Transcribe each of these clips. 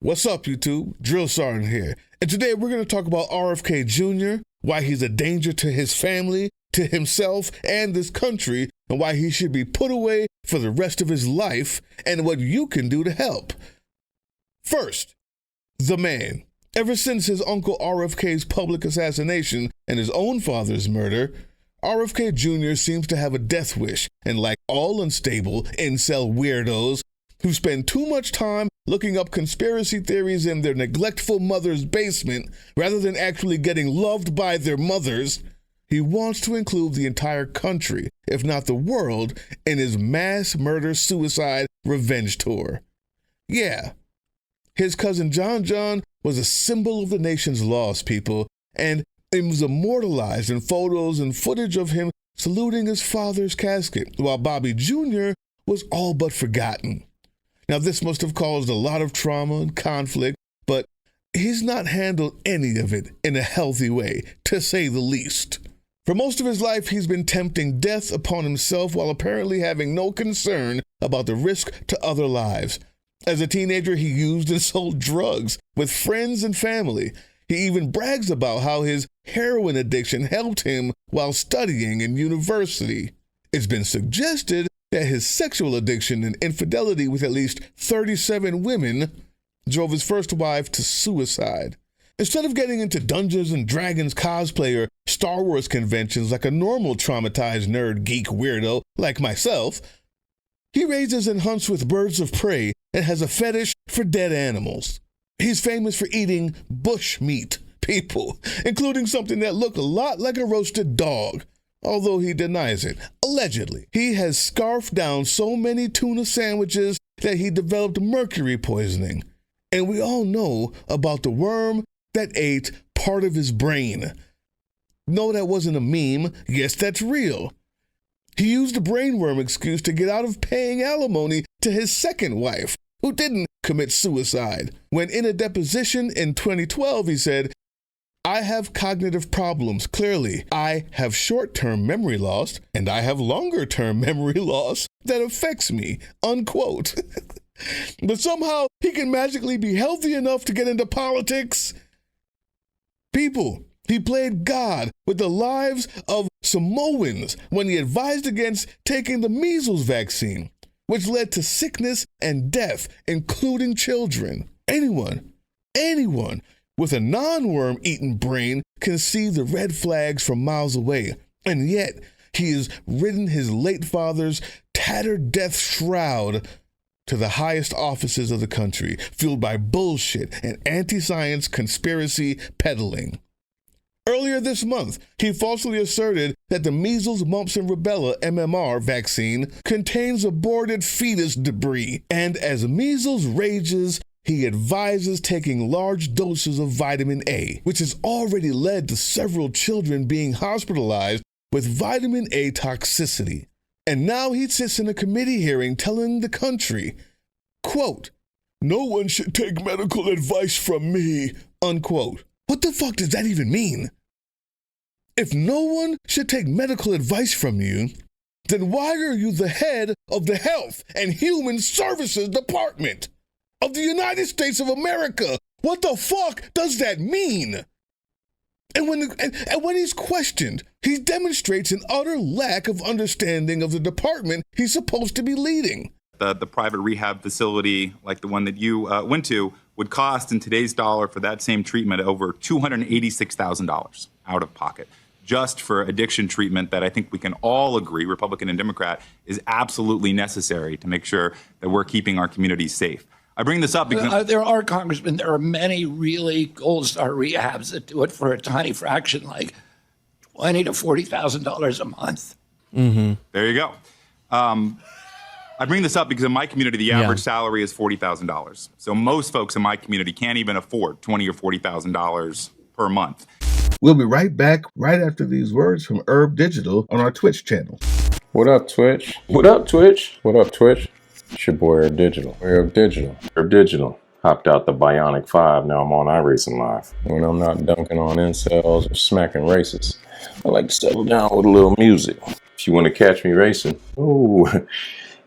What's up, YouTube? Drill Sergeant here. And today we're going to talk about RFK Jr., why he's a danger to his family, to himself, and this country, and why he should be put away for the rest of his life, and what you can do to help. First, the man. Ever since his uncle RFK's public assassination and his own father's murder, RFK Jr. seems to have a death wish, and like all unstable incel weirdos who spend too much time looking up conspiracy theories in their neglectful mother's basement rather than actually getting loved by their mothers, he wants to include the entire country, if not the world, in his mass murder-suicide revenge tour. Yeah, his cousin John was a symbol of the nation's lost people, and it was immortalized in photos and footage of him saluting his father's casket, while Bobby Jr. was all but forgotten. Now, this must have caused a lot of trauma and conflict, but he's not handled any of it in a healthy way, to say the least. For most of his life, he's been tempting death upon himself while apparently having no concern about the risk to other lives. As a teenager, he used and sold drugs with friends and family. He even brags about how his heroin addiction helped him while studying in university. It's been suggested that his sexual addiction and infidelity with at least 37 women drove his first wife to suicide. Instead of getting into Dungeons and Dragons cosplay or Star Wars conventions like a normal traumatized nerd geek weirdo like myself, he raises and hunts with birds of prey and has a fetish for dead animals. He's famous for eating bush meat people, including something that looked a lot like a roasted dog, although he denies it, allegedly. He has scarfed down so many tuna sandwiches that he developed mercury poisoning. And we all know about the worm that ate part of his brain. No, that wasn't a meme. Yes, that's real. He used the brainworm excuse to get out of paying alimony to his second wife, who didn't commit suicide. When in a deposition in 2012, he said, "I have cognitive problems, clearly. I have short-term memory loss, and I have longer-term memory loss that affects me," unquote. But somehow he can magically be healthy enough to get into politics. People, he played God with the lives of Samoans when he advised against taking the measles vaccine, which led to sickness and death, including children. Anyone with a non-worm-eaten brain can see the red flags from miles away, and yet he has ridden his late father's tattered death shroud to the highest offices of the country, fueled by bullshit and anti-science conspiracy peddling. Earlier this month, he falsely asserted that the measles, mumps, and rubella MMR vaccine contains aborted fetus debris, and as measles rages, he advises taking large doses of vitamin A, which has already led to several children being hospitalized with vitamin A toxicity. And now he sits in a committee hearing telling the country, quote, "No one should take medical advice from me," unquote. What the fuck does that even mean? If no one should take medical advice from you, then why are you the head of the Health and Human Services Department of the United States of America? What the fuck does that mean? And when he's questioned, he demonstrates an utter lack of understanding of the department he's supposed to be leading. The private rehab facility, like the one that you went to, would cost in today's dollar for that same treatment over $286,000 out of pocket, just for addiction treatment that I think we can all agree, Republican and Democrat, is absolutely necessary to make sure that we're keeping our communities safe. I bring this up because there are, Congressman, there are many really gold star rehabs that do it for a tiny fraction, like $20,000 to $40,000 a month. Mm-hmm. There you go. I bring this up because in my community, the average salary is $40,000. So most folks in my community can't even afford $20,000 or $40,000 per month. We'll be right back right after these words from Herb Digital on our Twitch channel. What up, Twitch? What up, Twitch? What up, Twitch? It's your boy Herb Digital. Herb Digital. Herb Digital. Hopped out the Bionic 5. Now I'm on iRacing Live. When I'm not dunking on incels or smacking racists, I like to settle down with a little music. If you want to catch me racing, ooh,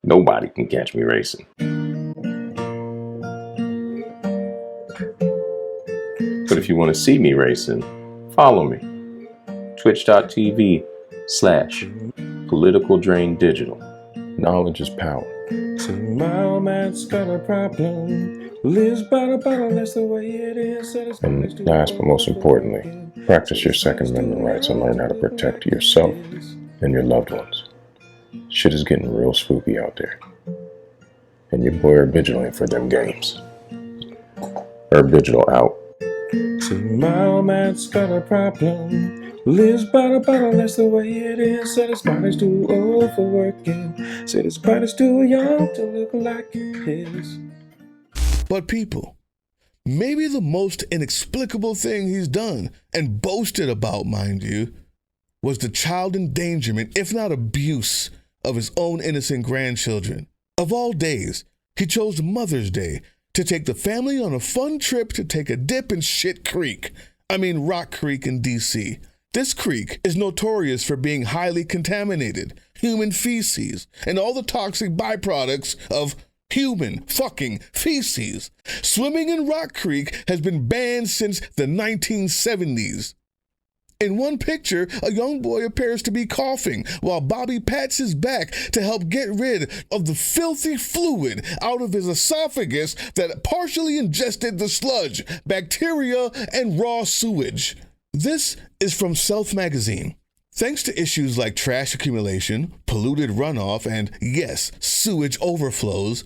nobody can catch me racing. But if you want to see me racing, follow me. Twitch.tv/politicaldraindigital. Knowledge is power. So my man's got a problem. Lives by the bottle, that's the way it is. And last but most importantly, practice your Second Amendment rights and learn how to protect yourself and your loved ones. Shit is getting real spooky out there. And your boy Herb Digital ain't for them games. Herb Digital out. So my man's got a problem. Lives by the bottle, that's the way it is. Said his body's too old for working. Said his body's too young to look like his. But people, maybe the most inexplicable thing he's done, and boasted about, mind you, was the child endangerment, if not abuse, of his own innocent grandchildren. Of all days, he chose Mother's Day to take the family on a fun trip to take a dip in Rock Creek in D.C. This creek is notorious for being highly contaminated, human feces, and all the toxic byproducts of human fucking feces. Swimming in Rock Creek has been banned since the 1970s. In one picture, a young boy appears to be coughing while Bobby pats his back to help get rid of the filthy fluid out of his esophagus that partially ingested the sludge, bacteria, and raw sewage. This is from Self Magazine. Thanks to issues like trash accumulation, polluted runoff, and, yes, sewage overflows,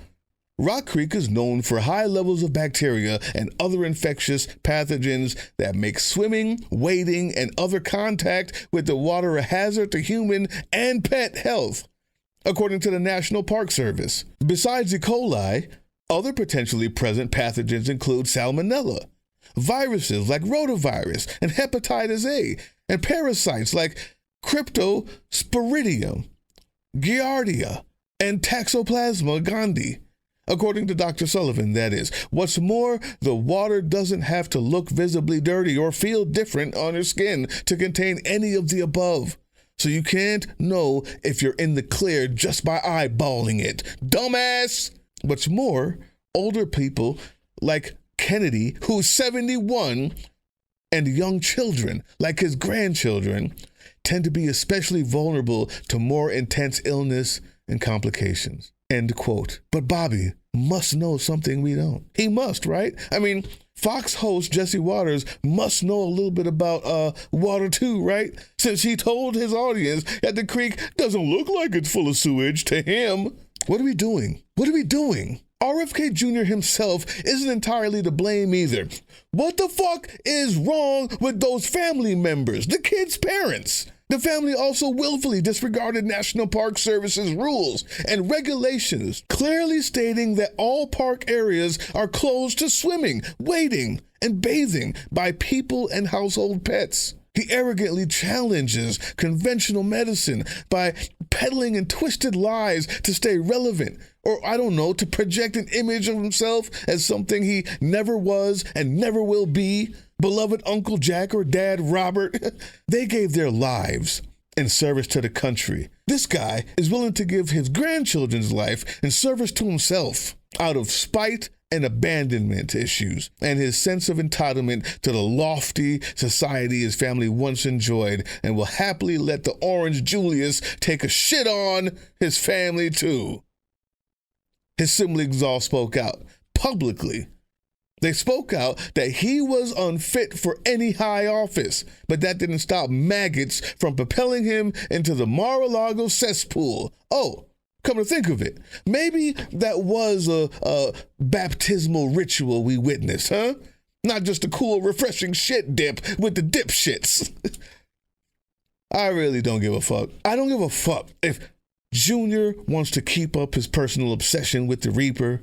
Rock Creek is known for high levels of bacteria and other infectious pathogens that make swimming, wading, and other contact with the water a hazard to human and pet health, according to the National Park Service. Besides E. coli, other potentially present pathogens include salmonella, viruses like rotavirus and hepatitis A, and parasites like cryptosporidium, giardia, and toxoplasma gondii. According to Dr. Sullivan, that is. What's more, the water doesn't have to look visibly dirty or feel different on your skin to contain any of the above. So you can't know if you're in the clear just by eyeballing it. Dumbass! What's more, older people like Kennedy, who's 71, and young children, like his grandchildren, tend to be especially vulnerable to more intense illness and complications. End quote. But Bobby must know something we don't. He must, right? I mean, Fox host Jesse Waters must know a little bit about water too, right? Since he told his audience that the creek doesn't look like it's full of sewage to him. What are we doing? What are we doing? RFK Jr. himself isn't entirely to blame either. What the fuck is wrong with those family members, the kids' parents? The family also willfully disregarded National Park Service's rules and regulations, clearly stating that all park areas are closed to swimming, wading, and bathing by people and household pets. He arrogantly challenges conventional medicine by peddling in twisted lies to stay relevant, or to project an image of himself as something he never was and never will be. Beloved Uncle Jack or Dad Robert, they gave their lives in service to the country. This guy is willing to give his grandchildren's life in service to himself out of spite and abandonment issues and his sense of entitlement to the lofty society his family once enjoyed, and will happily let the Orange Julius take a shit on his family too. His siblings all spoke out publicly. They spoke out that he was unfit for any high office, but that didn't stop maggots from propelling him into the Mar-a-Lago cesspool. Oh, come to think of it, maybe that was a baptismal ritual we witnessed, huh? Not just a cool, refreshing shit dip with the dipshits. I really don't give a fuck. I don't give a fuck if Junior wants to keep up his personal obsession with the Reaper,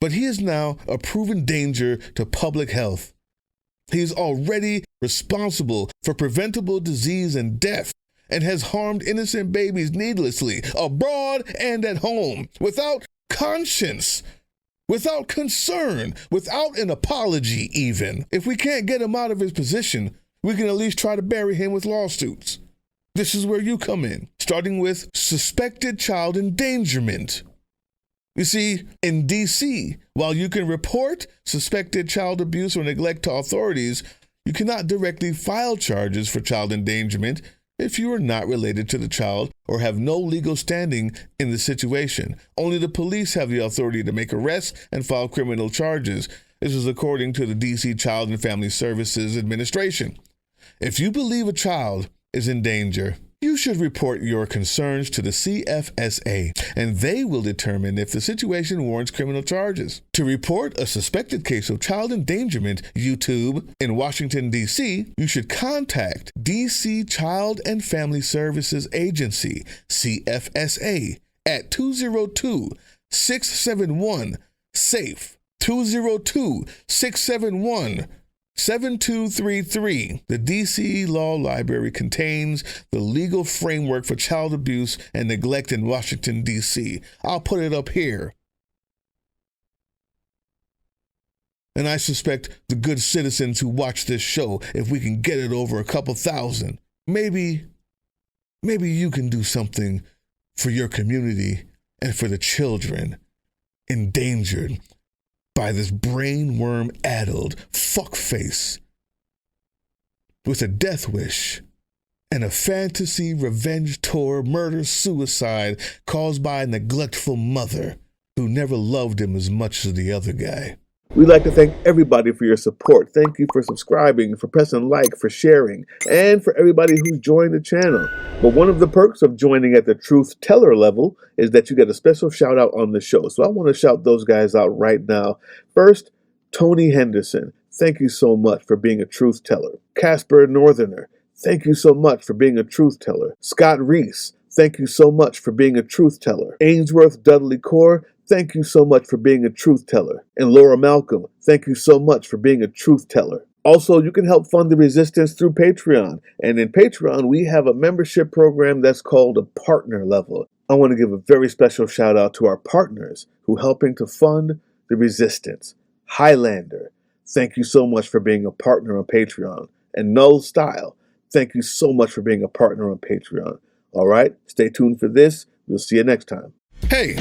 but he is now a proven danger to public health. He is already responsible for preventable disease and death, and has harmed innocent babies needlessly, abroad and at home, without conscience, without concern, without an apology even. If we can't get him out of his position, we can at least try to bury him with lawsuits. This is where you come in, starting with suspected child endangerment. You see, in D.C., while you can report suspected child abuse or neglect to authorities, you cannot directly file charges for child endangerment if you are not related to the child or have no legal standing in the situation. Only the police have the authority to make arrests and file criminal charges. This is according to the D.C. Child and Family Services Administration. If you believe a child is in danger, you should report your concerns to the CFSA, and they will determine if the situation warrants criminal charges. To report a suspected case of child endangerment, YouTube, in Washington, D.C., you should contact D.C. Child and Family Services Agency, CFSA, at 202-671-SAFE, 202-671-7233. The D.C. Law Library contains the legal framework for child abuse and neglect in Washington, D.C. I'll put it up here. And I suspect the good citizens who watch this show, if we can get it over a couple thousand, maybe you can do something for your community and for the children endangered by this brainworm-addled fuckface with a death wish and a fantasy revenge tour murder-suicide caused by a neglectful mother who never loved him as much as the other guy. We'd like to thank everybody for your support. Thank you for subscribing, for pressing like, for sharing, and for everybody who's joined the channel. But one of the perks of joining at the Truth Teller level is that you get a special shout out on the show. So I want to shout those guys out right now. First, Tony Henderson. Thank you so much for being a Truth Teller. Casper Northerner. Thank you so much for being a Truth Teller. Scott Reese. Thank you so much for being a Truth Teller. Ainsworth Dudley Core. Thank you so much for being a truth teller. And Laura Malcolm, thank you so much for being a truth teller. Also, you can help fund the resistance through Patreon. And in Patreon, we have a membership program that's called a partner level. I want to give a very special shout out to our partners who are helping to fund the resistance. Highlander, thank you so much for being a partner on Patreon. And Null Style, thank you so much for being a partner on Patreon. All right, stay tuned for this. We'll see you next time. Hey!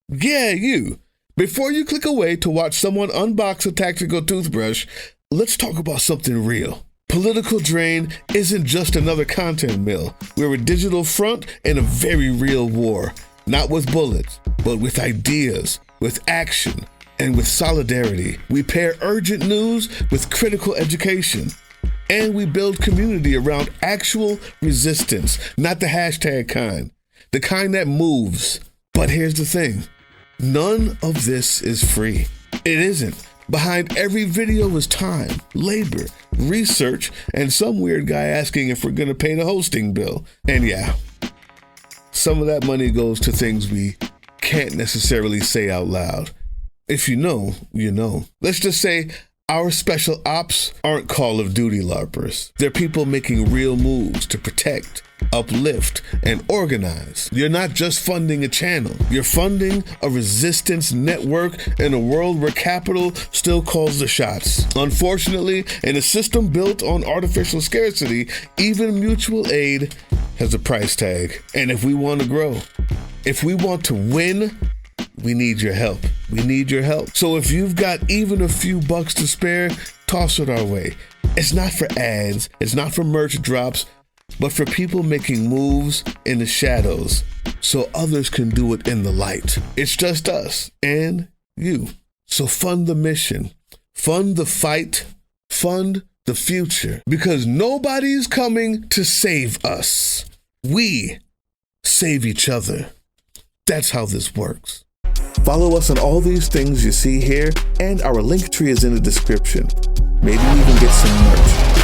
Yeah, you. Before you click away to watch someone unbox a tactical toothbrush, let's talk about something real. Political Drain isn't just another content mill. We're a digital front in a very real war. Not with bullets, but with ideas, with action, and with solidarity. We pair urgent news with critical education. And we build community around actual resistance, not the hashtag kind. The kind that moves. But here's the thing. None of this is free. It isn't. Behind every video is time, labor, research, and some weird guy asking if we're going to pay the hosting bill. And yeah, some of that money goes to things we can't necessarily say out loud. If you know, you know. Let's just say our special ops aren't Call of Duty LARPers. They're people making real moves to protect, uplift, and organize. You're not just funding a channel. You're funding a resistance network in a world where capital still calls the shots. Unfortunately, in a system built on artificial scarcity, even mutual aid has a price tag. And if we want to grow, if we want to win, we need your help. We need your help. So if you've got even a few bucks to spare, toss it our way. It's not for ads. It's not for merch drops, but for people making moves in the shadows so others can do it in the light. It's just us and you. So fund the mission, fund the fight, fund the future, because nobody's coming to save us. We save each other. That's how this works. Follow us on all these things you see here, and our link tree is in the description. Maybe even get some merch.